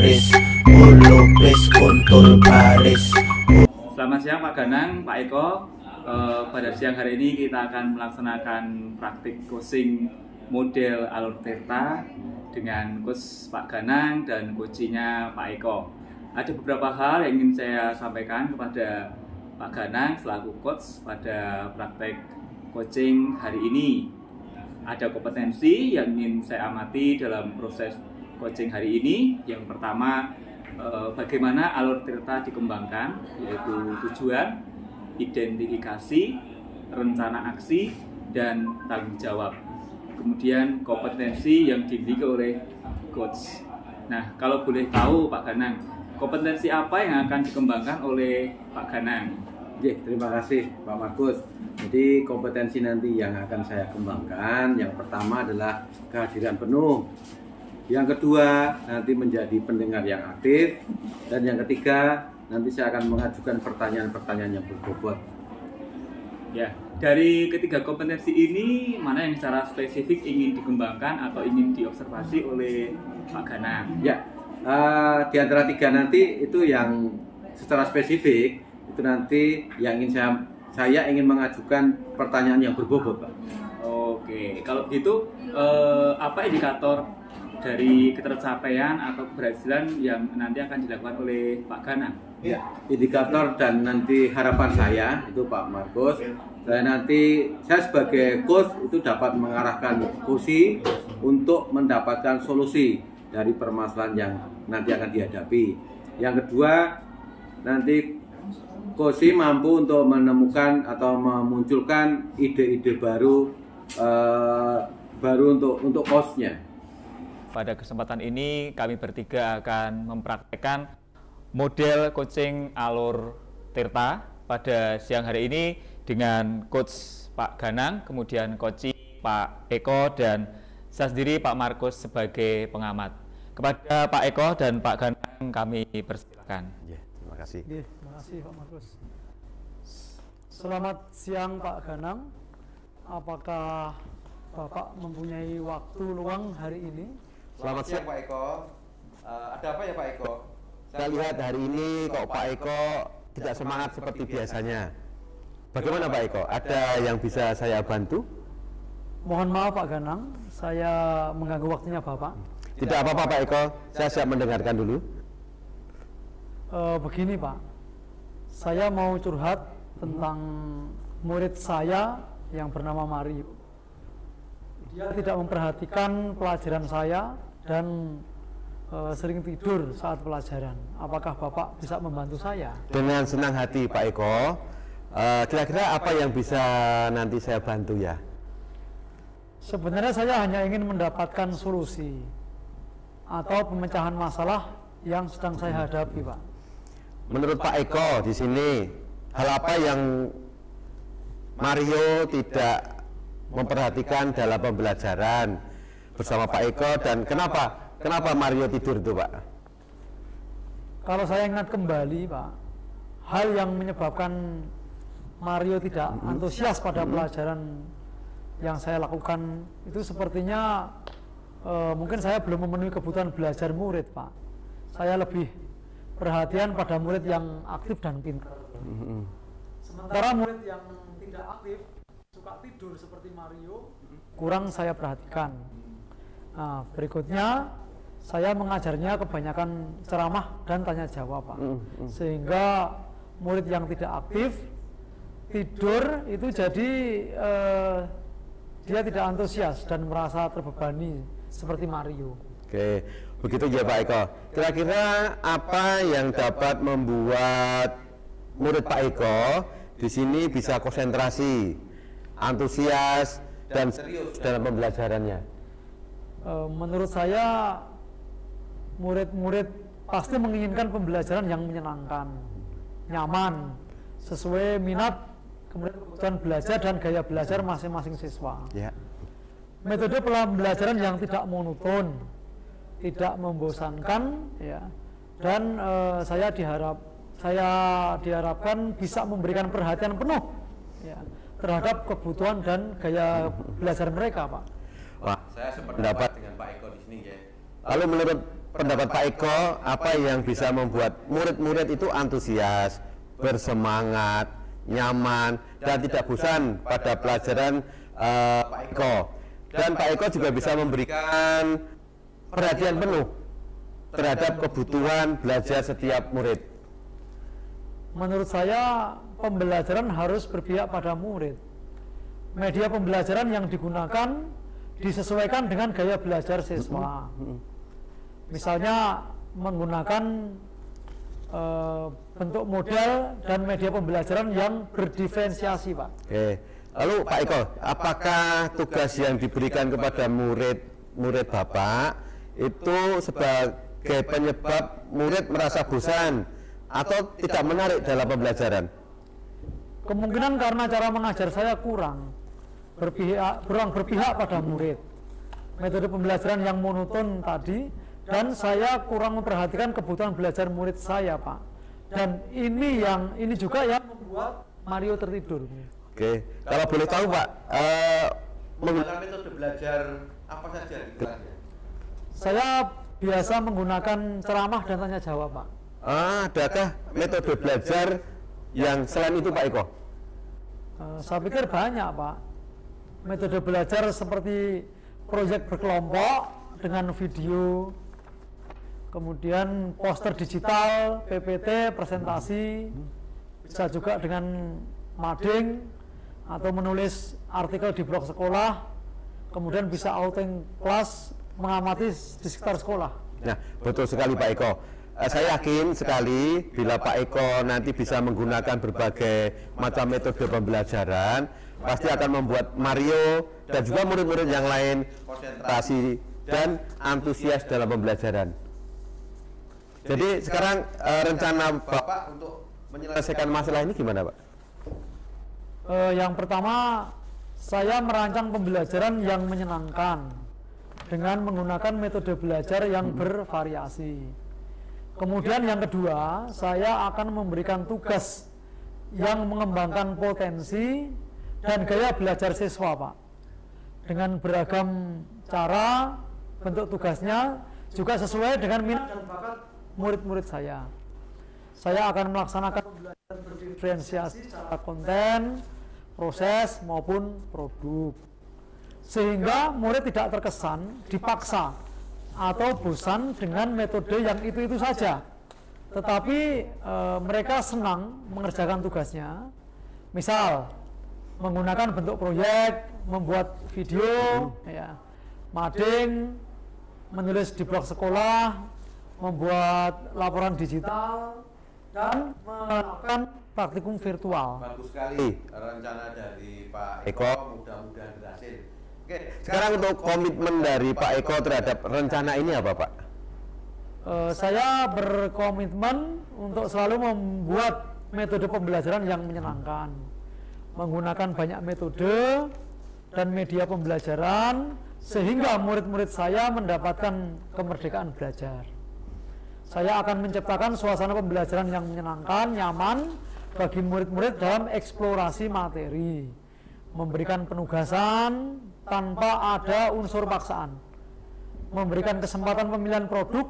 baris, lupis kuntul baris. Selamat siang Pak Ganang, Pak Eko. Pada siang hari ini kita akan melaksanakan praktik coaching model alur tirta dengan coach Pak Ganang dan coachnya Pak Eko. Ada beberapa hal yang ingin saya sampaikan kepada Pak Ganang selaku coach pada praktek coaching hari ini. Ada kompetensi yang ingin saya amati dalam proses coaching hari ini. Yang pertama, bagaimana alur tirta dikembangkan, yaitu tujuan, identifikasi, rencana aksi, dan tanggung jawab. Kemudian kompetensi yang dimiliki oleh coach. Nah, kalau boleh tahu Pak Ganang, kompetensi apa yang akan dikembangkan oleh Pak Ganang? Oke, terima kasih Pak Markus. Jadi kompetensi nanti yang akan saya kembangkan, yang pertama adalah kehadiran penuh. Yang kedua, nanti menjadi pendengar yang aktif. Dan yang ketiga, nanti saya akan mengajukan pertanyaan-pertanyaan yang berbobot. Ya, dari ketiga kompetensi ini, mana yang secara spesifik ingin dikembangkan atau ingin diobservasi oleh Pak Ganang? Ya, di antara tiga nanti itu yang secara spesifik, itu nanti yang ingin saya ingin mengajukan pertanyaan yang berbobot, Pak. Oke, kalau begitu, apa indikator dari ketercapaian atau keberhasilan yang nanti akan dilakukan oleh Pak Ganang? Ya, indikator dan nanti harapan saya itu Pak Markus, saya sebagai coach itu dapat mengarahkan Kosi untuk mendapatkan solusi dari permasalahan yang nanti akan dihadapi. Yang kedua, nanti Kosi mampu untuk menemukan atau memunculkan ide-ide baru untuk coachnya. Pada kesempatan ini kami bertiga akan mempraktekkan model coaching alur tirta pada siang hari ini dengan coach Pak Ganang, kemudian coach Pak Eko, dan saya sendiri Pak Markus sebagai pengamat. Kepada Pak Eko dan Pak Ganang kami persilakan. Ya, terima kasih. Terima kasih Pak Markus. Selamat siang Pak Ganang. Apakah Bapak mempunyai waktu luang hari ini? Selamat siang Pak Eko. Ada apa ya Pak Eko? Saya lihat hari ini kok Pak Eko tidak semangat seperti biasanya. Bagaimana Pak Eko? Ada yang bisa saya bantu? Mohon maaf Pak Ganang, saya mengganggu waktunya Bapak. Tidak apa-apa Pak Eko, saya siap mendengarkan dulu. Begini Pak, saya mau curhat tentang murid saya yang bernama Mario. Dia tidak memperhatikan pelajaran saya dan sering tidur saat pelajaran. Apakah Bapak bisa membantu saya? Dengan senang hati Pak Eko. Kira-kira apa yang bisa nanti saya bantu ya? Sebenarnya saya hanya ingin mendapatkan solusi atau pemecahan masalah yang sedang saya hadapi, Pak. Menurut Pak Eko di sini, hal apa yang Mario tidak memperhatikan dalam pembelajaran bersama Pak Eko, dan kenapa Mario tidur itu Pak? Kalau saya ingat kembali Pak, hal yang menyebabkan Mario tidak antusias pada pelajaran yang saya lakukan itu sepertinya mungkin saya belum memenuhi kebutuhan belajar murid Pak. Saya lebih perhatian pada murid yang aktif dan pintar. Sementara murid yang tidak aktif, suka tidur seperti Mario, kurang saya perhatikan. Nah, berikutnya saya mengajarnya kebanyakan ceramah dan tanya jawab Pak. Sehingga murid yang tidak aktif tidur itu jadi dia tidak antusias dan merasa terbebani seperti Mario. Oke, begitu ya Pak Eko. Kira-kira apa yang dapat membuat murid Pak Eko di sini bisa konsentrasi, antusias, dan serius dalam pembelajarannya? Menurut saya murid-murid pasti menginginkan pembelajaran yang menyenangkan, nyaman, sesuai minat, kemudian kebutuhan belajar dan gaya belajar masing-masing siswa. Ya. Metode pembelajaran yang tidak monoton, tidak membosankan, ya, dan saya diharapkan bisa memberikan perhatian penuh, ya, terhadap kebutuhan dan gaya belajar mereka, Pak. Wah, Saya sependapat dengan Pak Eko di sini ya. lalu menurut pendapat Pak Eko, apa yang bisa membuat murid-murid itu antusias, bersemangat, nyaman, dan tidak bosan pada pelajaran Pak Eko. Dan Pak Eko juga bisa memberikan perhatian penuh terhadap kebutuhan belajar setiap murid. Menurut saya pembelajaran harus berpihak pada murid. Media pembelajaran yang digunakan disesuaikan dengan gaya belajar siswa. Misalnya menggunakan bentuk model dan media pembelajaran yang berdiferensiasi, Pak. Oke. Lalu Pak Eko, apakah tugas yang diberikan kepada murid Bapak itu sebagai penyebab murid merasa bosan atau tidak menarik dalam pembelajaran? Kemungkinan karena cara mengajar saya kurang berpihak pada murid. Metode pembelajaran yang monoton tadi, dan saya kurang memperhatikan kebutuhan belajar murid saya, Pak. Dan ini juga yang membuat Mario tertidur. Oke, kalau boleh tahu Pak, Menggunakan metode belajar apa saja di kelasnya? Saya biasa menggunakan ceramah dan tanya jawab, Pak. Adakah metode belajar yang selain itu Pak Eko? Saya pikir banyak, Pak. Metode belajar seperti proyek berkelompok dengan video, kemudian poster digital, PPT, presentasi, bisa juga dengan mading atau menulis artikel di blog sekolah, kemudian bisa outing kelas, mengamati di sekitar sekolah. Nah, betul sekali Pak Eko. Saya yakin sekali bila Pak Eko nanti bisa menggunakan berbagai macam metode pembelajaran, pasti akan membuat Mario dan juga murid-murid yang lain konsentrasi dan antusias dalam pembelajaran. Jadi sekarang rencana Bapak untuk menyelesaikan masalah ini gimana, Pak? Yang pertama, saya merancang pembelajaran yang menyenangkan dengan menggunakan metode belajar yang bervariasi. Kemudian yang kedua, saya akan memberikan tugas yang mengembangkan potensi dan gaya belajar siswa, Pak. Dengan beragam cara, bentuk tugasnya juga sesuai dengan minat dan bakat murid-murid saya. Saya akan melaksanakan pembelajaran berdiferensiasi secara konten, proses maupun produk, sehingga murid tidak terkesan dipaksa atau bosan dengan metode yang itu saja, tetapi mereka senang mengerjakan tugasnya. Misal menggunakan bentuk proyek, membuat video, ya, mading, menulis di blog sekolah, membuat laporan digital, dan melakukan praktikum virtual. Bagus sekali rencana dari Pak Eko. Mudah-mudahan berhasil. Oke, sekarang untuk komitmen dari Pak Eko terhadap rencana ini apa, Pak? Saya berkomitmen untuk selalu membuat metode pembelajaran yang menyenangkan, menggunakan banyak metode dan media pembelajaran sehingga murid-murid saya mendapatkan kemerdekaan belajar. Saya akan menciptakan suasana pembelajaran yang menyenangkan, nyaman bagi murid-murid dalam eksplorasi materi, memberikan penugasan tanpa ada unsur paksaan, memberikan kesempatan pemilihan produk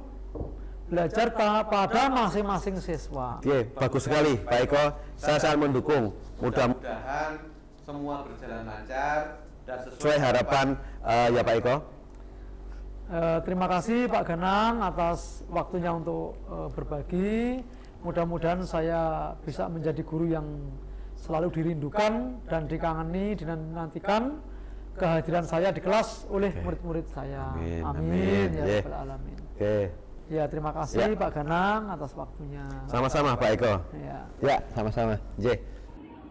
belajar pada masing-masing siswa. Oke, bagus sekali Pak Eko, saya sangat mendukung. Mudah-mudahan semua berjalan lancar dan Sesuai harapan ya Pak Eko. Terima kasih Pak Ganang atas waktunya untuk berbagi. Mudah-mudahan saya bisa menjadi guru yang selalu dirindukan dan dikangeni, dinantikan kehadiran saya di kelas oleh murid-murid saya. Amin. Ya Rabbal Alamin. Oke. Ya, terima kasih Ya. Pak Ganang atas waktunya. Sama-sama Pak Eko. Ya. Sama-sama. J.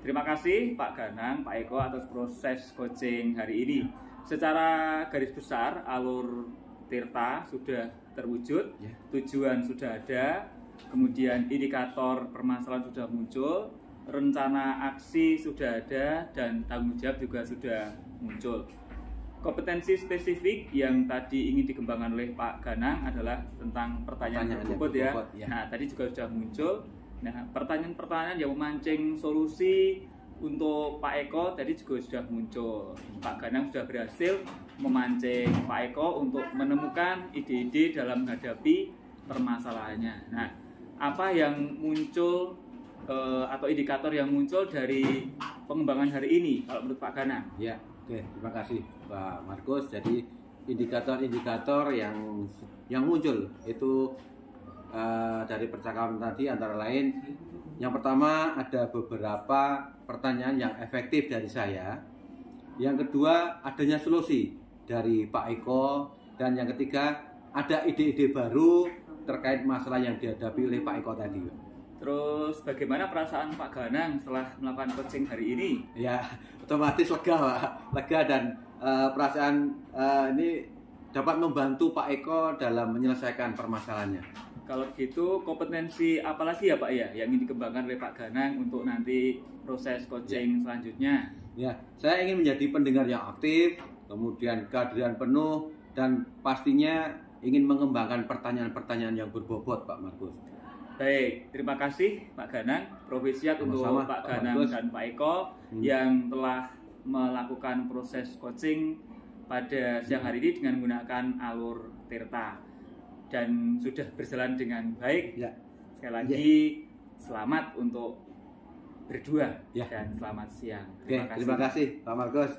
Terima kasih Pak Ganang, Pak Eko atas proses coaching hari ini. Secara garis besar alur Tirta sudah terwujud, tujuan sudah ada, kemudian indikator permasalahan sudah muncul, rencana aksi sudah ada, dan tanggung jawab juga sudah muncul. Kompetensi spesifik yang tadi ingin dikembangkan oleh Pak Ganang adalah tentang pertanyaan berbobot ya. Nah, tadi juga sudah muncul. Nah, pertanyaan-pertanyaan yang memancing solusi untuk Pak Eko tadi juga sudah muncul. Pak Ganang sudah berhasil memancing Pak Eko untuk menemukan ide-ide dalam menghadapi permasalahannya. Nah, apa yang muncul atau indikator yang muncul dari pengembangan hari ini kalau menurut Pak Ganang? Ya, oke, terima kasih Pak Markus. Jadi indikator-indikator yang muncul itu dari percakapan tadi antara lain, yang pertama ada beberapa pertanyaan yang efektif dari saya. Yang kedua, adanya solusi dari Pak Eko, dan yang ketiga ada ide-ide baru terkait masalah yang dihadapi oleh Pak Eko tadi. Terus bagaimana perasaan Pak Ganang setelah melakukan coaching hari ini? Ya, otomatis lega Pak, lega, dan perasaan ini dapat membantu Pak Eko dalam menyelesaikan permasalahannya. Kalau gitu kompetensi apa lagi ya Pak ya yang ingin dikembangkan oleh Pak Ganang untuk nanti proses coaching selanjutnya? Ya, saya ingin menjadi pendengar yang aktif, kemudian kehadiran penuh, dan pastinya ingin mengembangkan pertanyaan-pertanyaan yang berbobot Pak Markus. Baik, terima kasih Pak Ganang, Provisiat untuk Sama-sama, Pak Pak Ganang Markus. dan Pak Eko yang telah melakukan proses coaching pada siang hari ini dengan menggunakan alur Tirta dan sudah berjalan dengan baik. Ya. Sekali lagi selamat untuk berdua Ya. dan selamat siang. Oke, terima kasih Pak Markus.